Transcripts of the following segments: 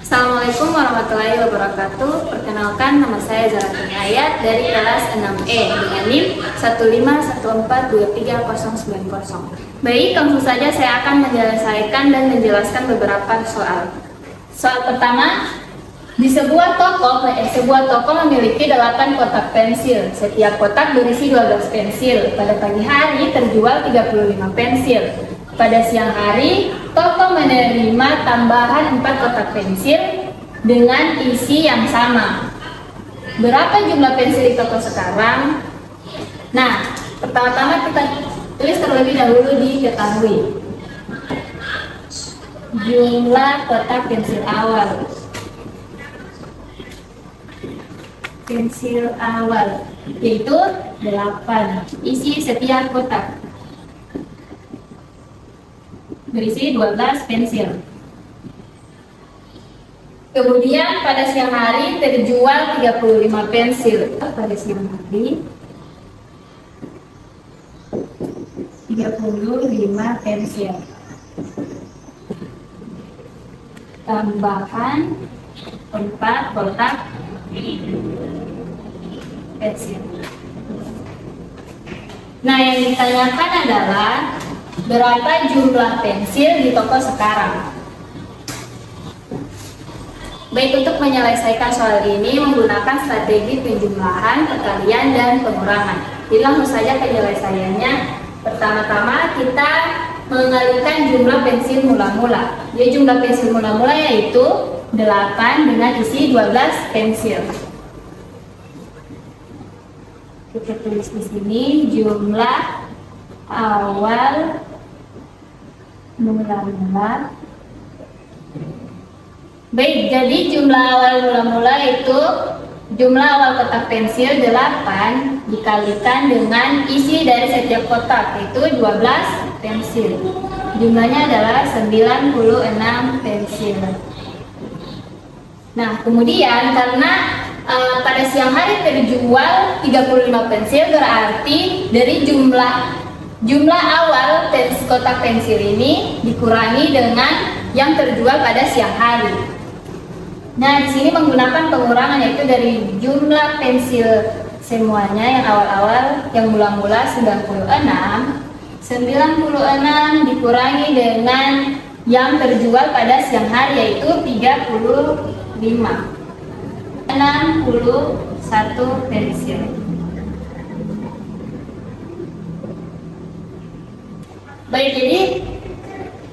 Assalamualaikum warahmatullahi wabarakatuh. Perkenalkan, nama saya Zaratuni Ayat dari kelas 6E dengan NIM 151423090. Baik, langsung saja saya akan menyelesaikan dan menjelaskan beberapa soal. Soal pertama, di sebuah toko memiliki 8 kotak pensil. Setiap kotak berisi 12 pensil. Pada pagi hari terjual 35 pensil. Pada siang hari, toko menerima tambahan 4 kotak pensil dengan isi yang sama. Berapa jumlah pensil di toko sekarang? Nah, pertama-tama kita tulis terlebih dahulu diketahui. Jumlah kotak pensil awal. Pensil awal yaitu 8. Isi setiap kotak berisi 12 pensil. Kemudian pada siang hari terjual 35 pensil. Pada siang hari 35 pensil. Tambahkan 4 kotak pensil. Nah, yang ditanyakan adalah berapa jumlah pensil di toko sekarang? Baik, untuk menyelesaikan soal ini menggunakan strategi penjumlahan, perkalian, dan pengurangan. Jadi langsung saja penyelesaiannya. Pertama-tama kita mengalikan jumlah pensil mula-mula. Jadi jumlah pensil mula-mula yaitu 8 dengan isi 12 pensil. Kita tulis di sini jumlah awal mula-mula. Baik, jadi jumlah awal mula-mula itu jumlah awal kotak pensil 8 dikalikan dengan isi dari setiap kotak, yaitu 12 pensil. Jumlahnya adalah 96 pensil. Nah, kemudian karena pada siang hari terjual 35 pensil, berarti dari jumlah awal kotak pensil ini dikurangi dengan yang terjual pada siang hari. Nah, di sini menggunakan pengurangan, yaitu dari jumlah pensil semuanya yang awal-awal yang mula-mula 96 dikurangi dengan yang terjual pada siang hari, yaitu 35. 61 pensil. Baik, jadi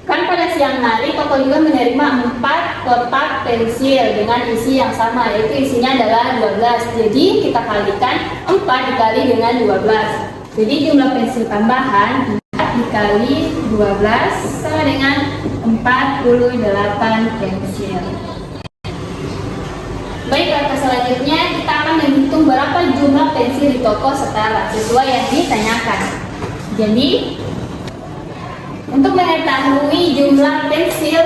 kan pada siang hari toko juga menerima 4 kotak pensil dengan isi yang sama, yaitu isinya adalah 12. Jadi kita kalikan 4 dikali dengan 12. Jadi jumlah pensil tambahan 4 dikali 12 sama dengan 48 pensil. Baik, langkah selanjutnya kita akan menghitung berapa jumlah pensil di toko sekarang sesuai yang ditanyakan. Jadi untuk mengetahui jumlah pensil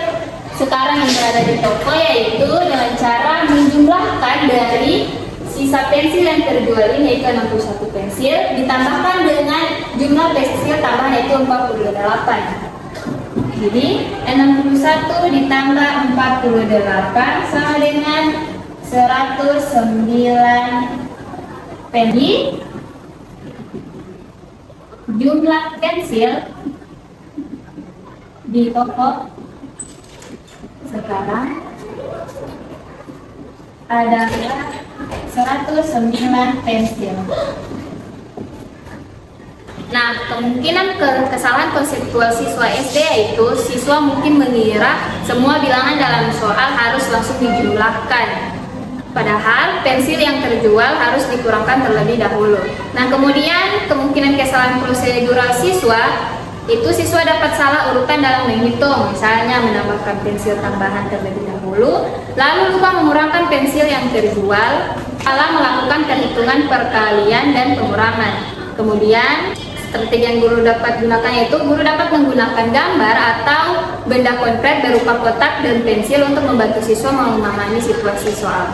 sekarang yang berada di toko, yaitu dengan cara menjumlahkan dari sisa pensil yang terjual ini, yaitu 61 pensil, ditambahkan dengan jumlah pensil tambahan, yaitu 48. Jadi 61 ditambah 48 sama dengan 109 pensil. Jumlah pensil di toko sekarang adalah 109 pensil. Nah, kemungkinan kesalahan konseptual siswa SD yaitu siswa mungkin mengira semua bilangan dalam soal harus langsung dijumlahkan. Padahal pensil yang terjual harus dikurangkan terlebih dahulu. Nah, kemudian kemungkinan kesalahan prosedural siswa itu siswa dapat salah urutan dalam menghitung, misalnya menambahkan pensil tambahan terlebih dahulu, lalu lupa mengurangkan pensil yang terjual, salah melakukan perhitungan perkalian dan pengurangan. Kemudian strategi yang guru dapat gunakan yaitu guru dapat menggunakan gambar atau benda konkret berupa kotak dan pensil untuk membantu siswa memahami situasi soal.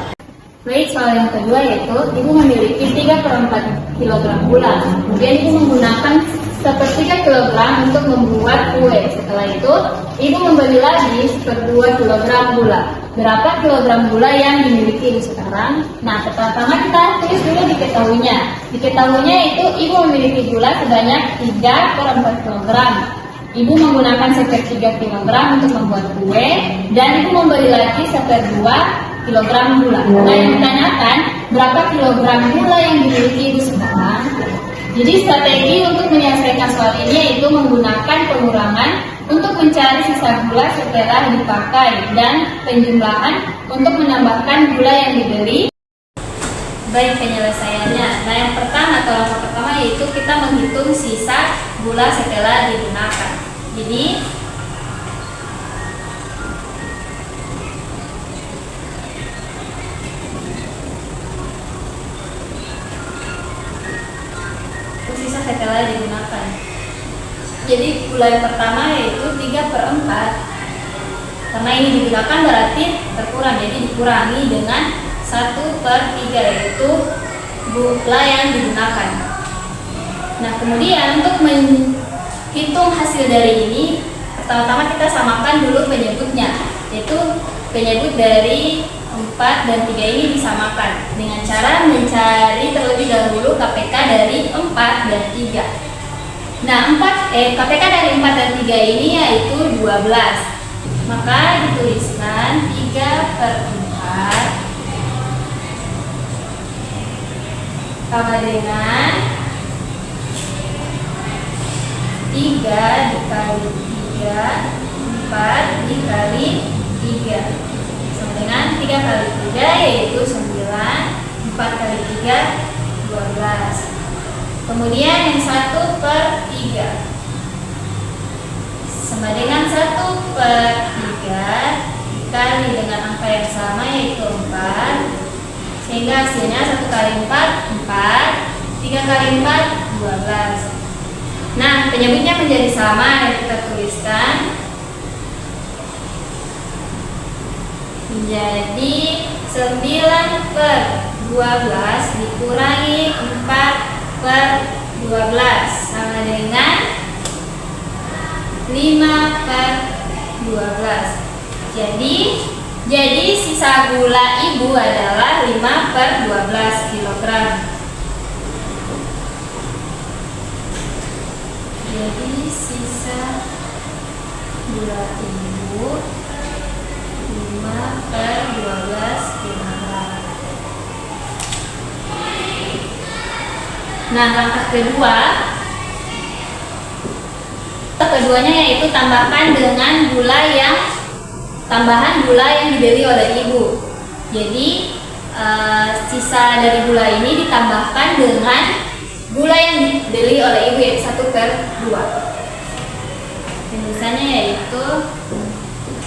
Baik, soal yang kedua yaitu ibu memiliki 3/4 kg gula. Kemudian ibu menggunakan 1/3 kg untuk membuat kue. Setelah itu, ibu membeli lagi 1/2 kg gula. berapa kilogram gula yang dimiliki ibu sekarang. Nah, pertama kita tulis dulu diketahuinya. Diketahuinya itu ibu memiliki gula sebanyak 3/4 kilogram. Ibu menggunakan 1/3 kilogram untuk membuat kue, dan ibu membeli lagi 1/2 kilogram gula. Nah, yang ditanyakan berapa kilogram gula yang dimiliki ibu sekarang. Jadi strategi untuk menyelesaikan soal ini yaitu menggunakan pengurangan untuk mencari sisa gula setelah dipakai, dan penjumlahan untuk menambahkan gula yang dibeli. Baik, penyelesaiannya. Nah, yang pertama atau langkah pertama yaitu kita menghitung sisa gula setelah digunakan. Jadi sisa setelah digunakan. Jadi gula yang pertama yaitu 3/4. Karena ini digunakan berarti terkurang, jadi dikurangi dengan 1/3 yaitu gula yang digunakan. Nah, kemudian untuk menghitung hasil dari ini, pertama-tama kita samakan dulu penyebutnya, yaitu penyebut dari 4 dan 3 ini disamakan dengan cara mencari terlebih dahulu KPK dari 4 dan 3. Nah, KPK dari 4 dan 3 ini yaitu 12. Maka dituliskan 3/4 sama dengan 3 dikali 3, 4 dikali 3 sama dengan 3 kali 3 yaitu 9, 4 kali 3 12. Kemudian yang 1/3 sama dengan 1/3 dikali dengan angka yang sama yaitu 4, sehingga hasilnya 1 kali 4 4, 3 kali 4 12. Nah, penyebutnya menjadi sama yang kita tuliskan menjadi 9/12 dikurangi 4/12 sama dengan 5/12. Jadi sisa gula ibu adalah 5/12 kilogram. Jadi sisa gula ibu 5/12 kilogram. Nah, langkah keduanya yaitu tambahan gula yang dibeli oleh ibu. Jadi sisa dari gula ini ditambahkan dengan gula yang dibeli oleh ibu yaitu 1/2. Tulisannya yaitu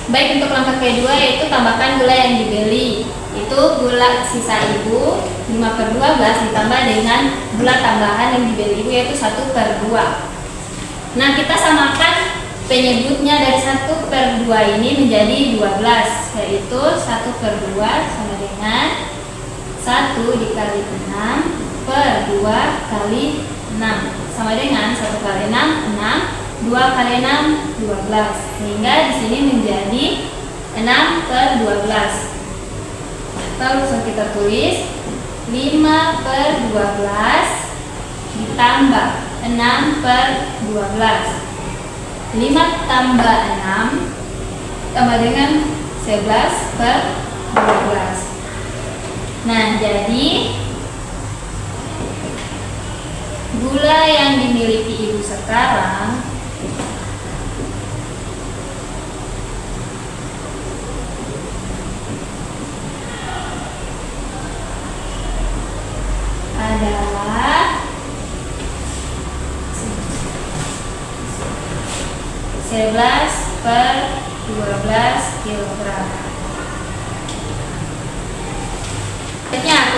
baik, untuk langkah kedua yaitu tambahkan gula yang dibeli. Itu gula sisa ibu 5/12 ditambah dengan gula tambahan yang dibeli ibu yaitu 1/2. Nah, kita samakan penyebutnya dari 1/2 ini menjadi 12, yaitu 1/2 sama dengan 1 dikali 6 per 2 kali 6 sama dengan 1 kali 6 6, 2 kali 6 12, sehingga di sini menjadi 6/12. Langsung kita tulis 5/12 ditambah 6/12. 5 tambah 6 tambah dengan 11/12. Nah, jadi gula yang dimiliki ibu sekarang adalah 11/12 kilogram.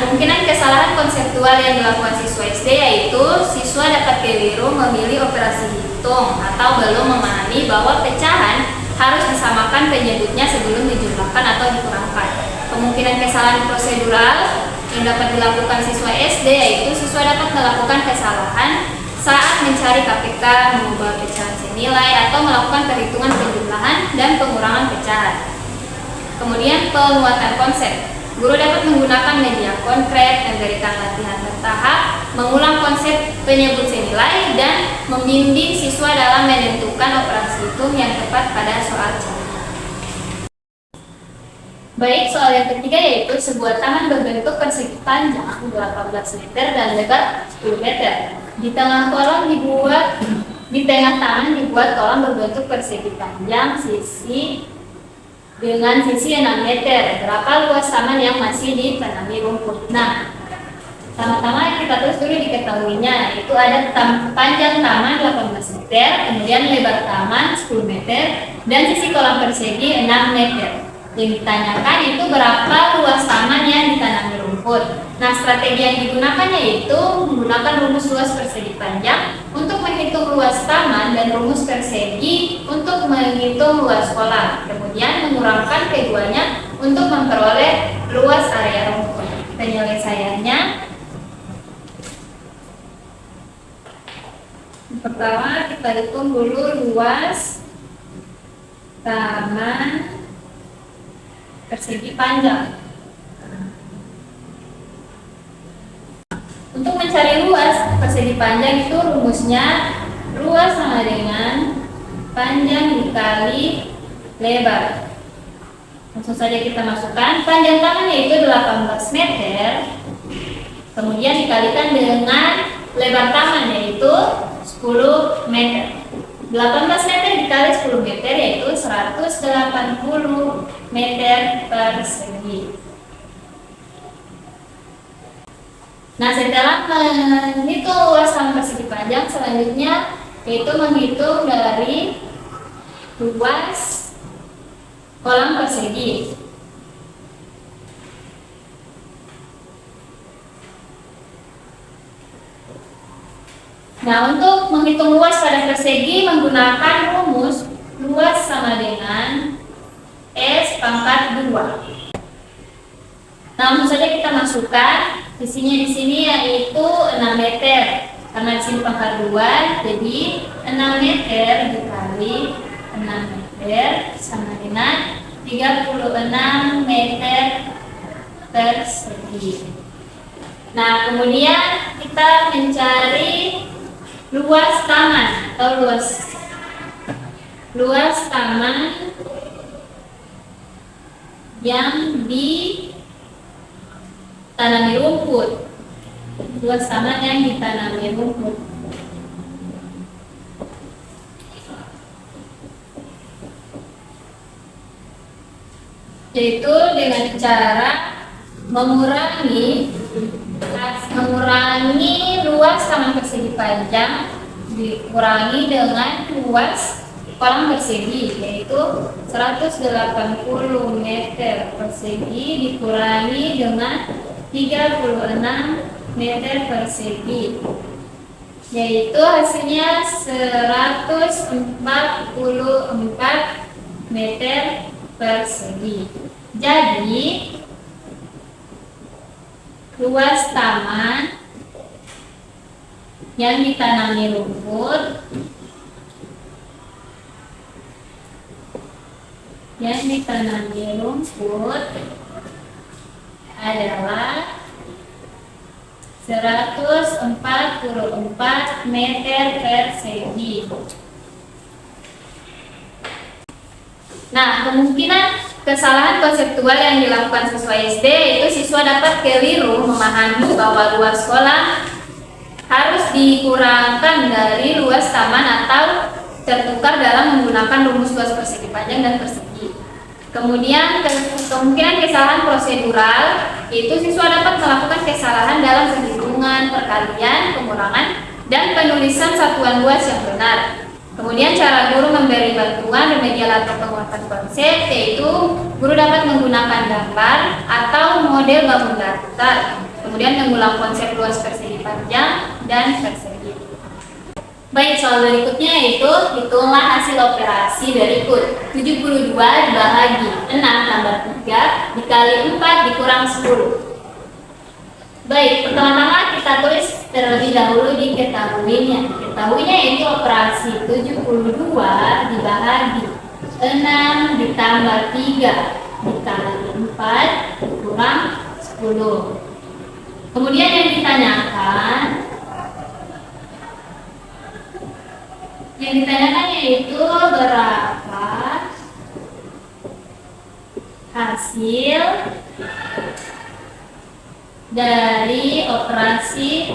Kemungkinan kesalahan konseptual yang dilakukan siswa SD yaitu siswa dapat keliru memilih operasi hitung atau belum memahami bahwa pecahan harus disamakan penyebutnya sebelum dijumlahkan atau dikurangkan. Kemungkinan kesalahan prosedural yang dapat dilakukan siswa SD yaitu siswa dapat melakukan kesalahan saat mencari KPK, mengubah pecahan senilai, atau melakukan perhitungan penjumlahan dan pengurangan pecahan. Kemudian penguatan konsep. Guru dapat menggunakan media konkret, memberikan latihan bertahap, mengulang konsep penyebut senilai, dan membimbing siswa dalam menentukan operasi hitung yang tepat pada soal contoh. Baik, soal yang ketiga yaitu sebuah taman berbentuk persegi panjang 18 meter dan lebar 10 meter. Di tengah taman dibuat kolam berbentuk persegi panjang dengan sisi 6 meter. Berapa luas taman yang masih ditanami rumput? Nah, pertama-tama kita tulis dulu diketahuinya, yaitu ada panjang taman 18 meter, kemudian lebar taman 10 meter, dan sisi kolam persegi 6 meter. Yang ditanyakan itu berapa luas taman yang ditanami rumput. Nah, strategi yang digunakan yaitu menggunakan rumus luas persegi panjang untuk menghitung luas taman dan rumus persegi untuk menghitung luas kolam. Kemudian mengurangkan keduanya untuk memperoleh luas area rumput. Penyelesaiannya, pertama kita hitung dulu luas taman persegi panjang. Untuk mencari luas persegi panjang itu rumusnya luas sama dengan panjang dikali lebar. Langsung saja kita masukkan panjang taman yaitu 18 meter, kemudian dikalikan dengan lebar taman yaitu 10 meter. 18 meter dikali 10 meter yaitu 180 meter persegi. Nah, setelah menghitung luas taman persegi panjang, selanjutnya yaitu menghitung dari luas kolam persegi. Nah, untuk menghitung luas pada persegi menggunakan rumus luas sama dengan S pangkat 2. Nah, langsung saja kita masukkan isinya di sini yaitu 6 meter. Karena di sini pangkat 2, jadi 6 meter dikali 6 meter sama dengan 36 meter persegi. Nah, kemudian kita mencari luas taman atau luas taman yang ditanami rumput. Luas taman yang ditanami rumput. Yaitu dengan cara mengurangi luas taman persegi panjang dikurangi dengan luas kolam persegi yaitu 180 meter persegi dikurangi dengan 36 meter persegi, yaitu hasilnya 144 meter persegi. Jadi luas taman yang ditanami rumput adalah 144 meter persegi. Nah, kemungkinan kesalahan konseptual yang dilakukan siswa SD itu siswa dapat keliru memahami bahwa luas kolam harus dikurangkan dari luas taman atau tertukar dalam menggunakan rumus luas persegi panjang dan persegi. Kemudian kemungkinan kesalahan prosedural itu siswa dapat melakukan kesalahan dalam perhitungan, perkalian, pengurangan, dan penulisan satuan luas yang benar. Kemudian cara guru memberi bantuan remedial atau penguatan konsep yaitu guru dapat menggunakan gambar atau model bangun datar, kemudian mengulang konsep luas persegi panjang dan persegi. Baik, soal berikutnya yaitu hitunglah hasil operasi berikut. 72 dibagi 6 tambah 3 dikali 4 dikurang 10. Baik, pertama-tama kita tulis terlebih dahulu diketahuinya. Diketahuinya yaitu operasi 72 dibagi 6 ditambah 3 dikali 4 kurang 10. Kemudian yang ditanyakan yaitu berapa hasil dari operasi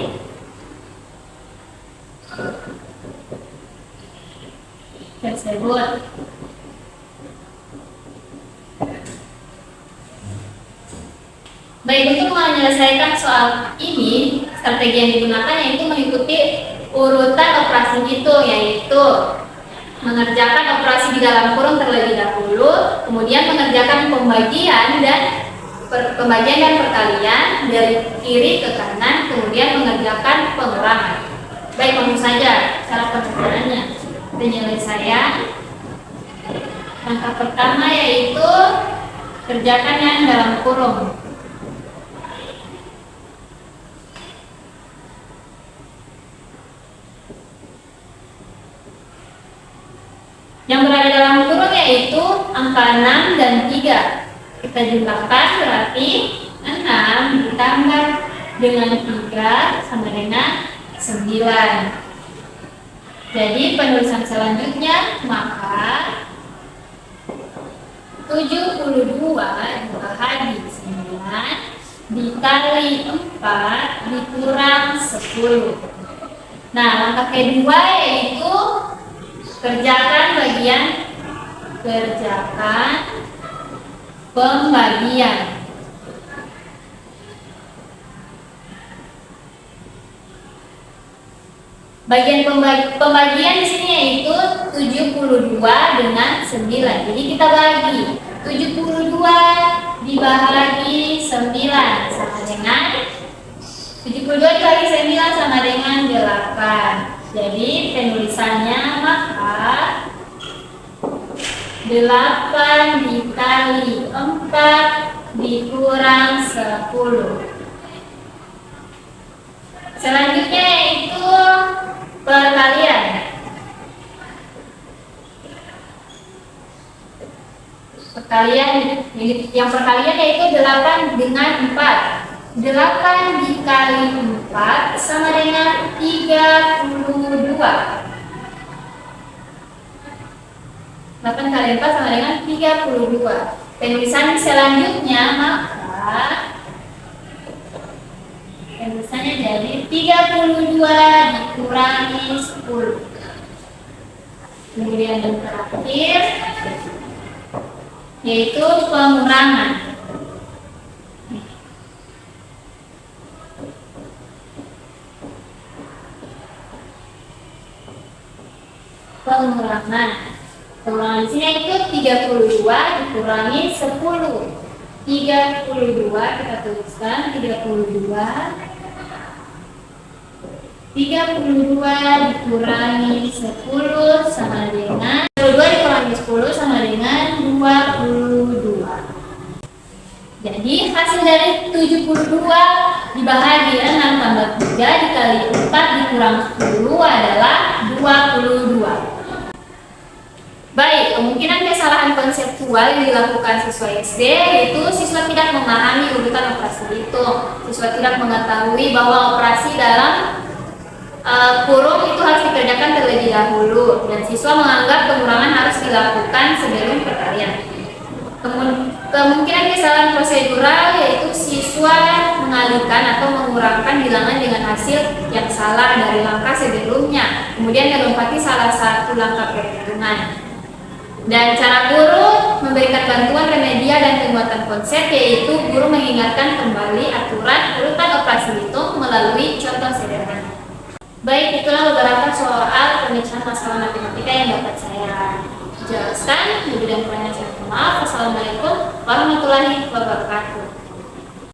tersebut. Baik, untuk menyelesaikan soal ini, strategi yang digunakan yaitu mengikuti urutan operasi itu, yaitu mengerjakan operasi di dalam kurung terlebih dahulu, kemudian mengerjakan pembagian dan perkalian dari kiri ke kanan, kemudian mengerjakan pengurangan. Baik, langsung saja cara pengerjaannya. Penyelesaian langkah pertama yaitu kerjakan yang dalam kurung. Yang berada dalam kurung yaitu angka 6 dan 3. Kita jumlahkan, berarti 6 ditambah dengan 3 sama dengan 9. Jadi penulisan selanjutnya, maka 72 dibagi 9 dikali 4 dikurang 10. Nah, langkah kedua yaitu kerjakan pembagian. Pembagian di sini yaitu 72 dengan 9. Jadi kita bagi 72 dibagi 9 sama dengan 72 dibagi 9 sama dengan 8. Jadi penulisannya, maka 8 dikali 4 dikurang 10. Selanjutnya yaitu perkalian. Yang perkalian yaitu 8 dengan 4. 8 dikali 4 sama dengan 32. 8 kali 4 sama dengan 32. Penulisan selanjutnya, maka penulisannya jadi 32 dikurangi 10. Kemudian yang terakhir yaitu pengurangan. Pengurangan di sini itu 32 dikurangi 10. 32 kita tuliskan 32 dikurangi 10 sama dengan 32 dikurangi 10 sama dengan 22. Jadi hasil dari 72 dibagi 6 tambah 3 dikali 4 dikurang 10 adalah 22. Baik, kemungkinan kesalahan konseptual yang dilakukan siswa SD yaitu siswa tidak memahami urutan operasi itu. Siswa tidak mengetahui bahwa operasi dalam kurung itu harus dikerjakan terlebih dahulu, dan siswa menganggap pengurangan harus dilakukan sebelum perkalian. Kemungkinan kesalahan prosedural yaitu siswa mengalihkan atau mengurangkan bilangan dengan hasil yang salah dari langkah sebelumnya, kemudian melompati salah satu langkah perhitungan. Dan cara guru memberikan bantuan remedial dan penguatan konsep yaitu guru mengingatkan kembali aturan urutan operasi hitung melalui contoh sederhana. Baik, itulah beberapa soal pemecahan masalah matematika yang dapat saya jelaskan. Lebih dan kurangnya saya mohon maaf. Wassalamualaikum warahmatullahi wabarakatuh.